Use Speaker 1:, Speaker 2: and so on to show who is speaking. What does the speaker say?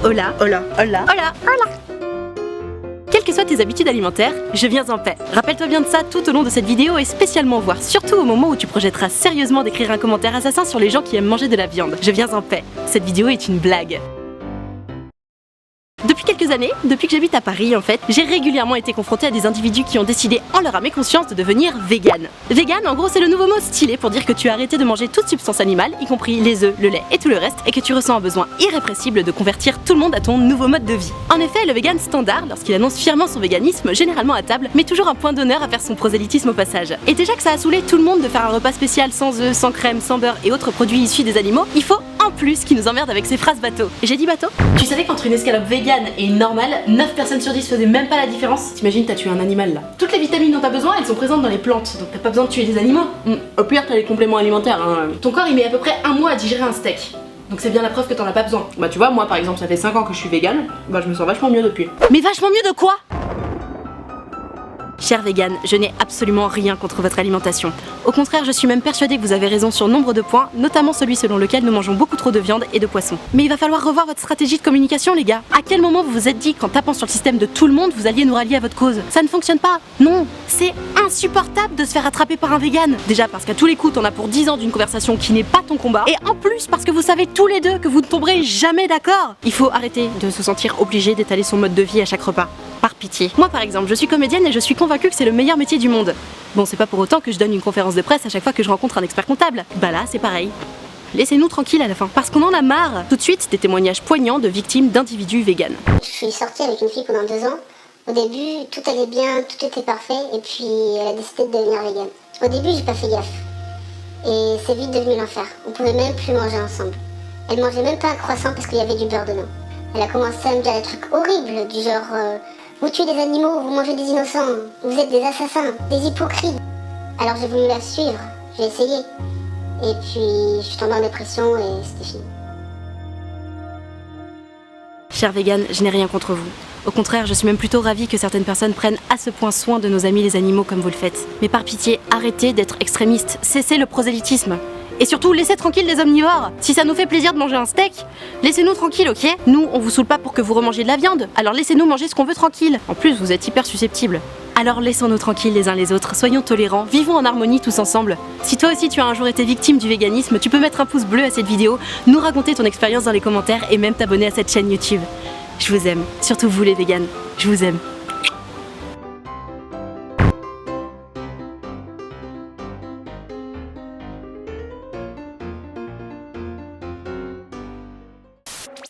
Speaker 1: Hola, hola, hola, hola, hola. Quelles que soient tes habitudes alimentaires, je viens en paix. Rappelle-toi bien de ça tout au long de cette vidéo et spécialement voire surtout au moment où tu projetteras sérieusement d'écrire un commentaire assassin sur les gens qui aiment manger de la viande. Je viens en paix. Cette vidéo est une blague. Depuis quelques années, depuis que j'habite à Paris en fait, j'ai régulièrement été confrontée à des individus qui ont décidé en leur âme et conscience de devenir vegan. Vegan, en gros, c'est le nouveau mot stylé pour dire que tu as arrêté de manger toute substance animale, y compris les œufs, le lait et tout le reste, et que tu ressens un besoin irrépressible de convertir tout le monde à ton nouveau mode de vie. En effet, le vegan standard, lorsqu'il annonce fièrement son véganisme, généralement à table, met toujours un point d'honneur à faire son prosélytisme au passage. Et déjà que ça a saoulé tout le monde de faire un repas spécial sans œufs, sans crème, sans beurre et autres produits issus des animaux, il faut en plus qu'il nous emmerde avec ses phrases bateau. Et j'ai dit bateau? Tu savais qu'entre une escalope vegan et une normale, 9 personnes sur 10 faisaient même pas la différence? T'imagines, t'as tué un animal là. Toutes les vitamines dont t'as besoin, elles sont présentes dans les plantes, donc t'as pas besoin de tuer des animaux. Au pire, t'as les compléments alimentaires. Ton corps il met à peu près un mois à digérer un steak. Donc c'est bien la preuve que t'en as pas besoin. Bah tu vois, moi par exemple, ça fait 5 ans que je suis vegan, bah je me sens vachement mieux depuis. Mais vachement mieux de quoi? Cher vegan, je n'ai absolument rien contre votre alimentation. Au contraire, je suis même persuadée que vous avez raison sur nombre de points, notamment celui selon lequel nous mangeons beaucoup trop de viande et de poisson. Mais il va falloir revoir votre stratégie de communication, les gars. À quel moment vous vous êtes dit qu'en tapant sur le système de tout le monde, vous alliez nous rallier à votre cause? Ça ne fonctionne pas. Non, c'est insupportable de se faire attraper par un vegan. Déjà parce qu'à tous les coups, t'en as pour 10 ans d'une conversation qui n'est pas ton combat. Et en plus parce que vous savez tous les deux que vous ne tomberez jamais d'accord. Il faut arrêter de se sentir obligé d'étaler son mode de vie à chaque repas. Par pitié. Moi par exemple, je suis comédienne et je suis convaincue que c'est le meilleur métier du monde. Bon, c'est pas pour autant que je donne une conférence de presse à chaque fois que je rencontre un expert comptable. Bah là, c'est pareil. Laissez-nous tranquilles à la fin, parce qu'on en a marre. Tout de suite, des témoignages poignants de victimes d'individus véganes.
Speaker 2: Je suis sortie avec une fille pendant 2 ans. Au début, tout allait bien, tout était parfait, et puis elle a décidé de devenir végane. Au début, j'ai pas fait gaffe. Et c'est vite devenu l'enfer. On pouvait même plus manger ensemble. Elle mangeait même pas un croissant parce qu'il y avait du beurre dedans. Elle a commencé à me dire des trucs horribles, du genre vous tuez des animaux, vous mangez des innocents, vous êtes des assassins, des hypocrites. Alors j'ai voulu la suivre, j'ai essayé. Et puis je suis tombée en dépression et c'était fini.
Speaker 1: Cher vegan, je n'ai rien contre vous. Au contraire, je suis même plutôt ravie que certaines personnes prennent à ce point soin de nos amis les animaux comme vous le faites. Mais par pitié, arrêtez d'être extrémistes, cessez le prosélytisme. Et surtout, laissez tranquille les omnivores. Si ça nous fait plaisir de manger un steak, laissez-nous tranquille, ok? Nous, on vous saoule pas pour que vous remangiez de la viande, alors laissez-nous manger ce qu'on veut tranquille. En plus, vous êtes hyper susceptibles. Alors laissons-nous tranquilles les uns les autres, soyons tolérants, vivons en harmonie tous ensemble. Si toi aussi tu as un jour été victime du véganisme, tu peux mettre un pouce bleu à cette vidéo, nous raconter ton expérience dans les commentaires et même t'abonner à cette chaîne YouTube. Je vous aime, surtout vous les véganes, je vous aime.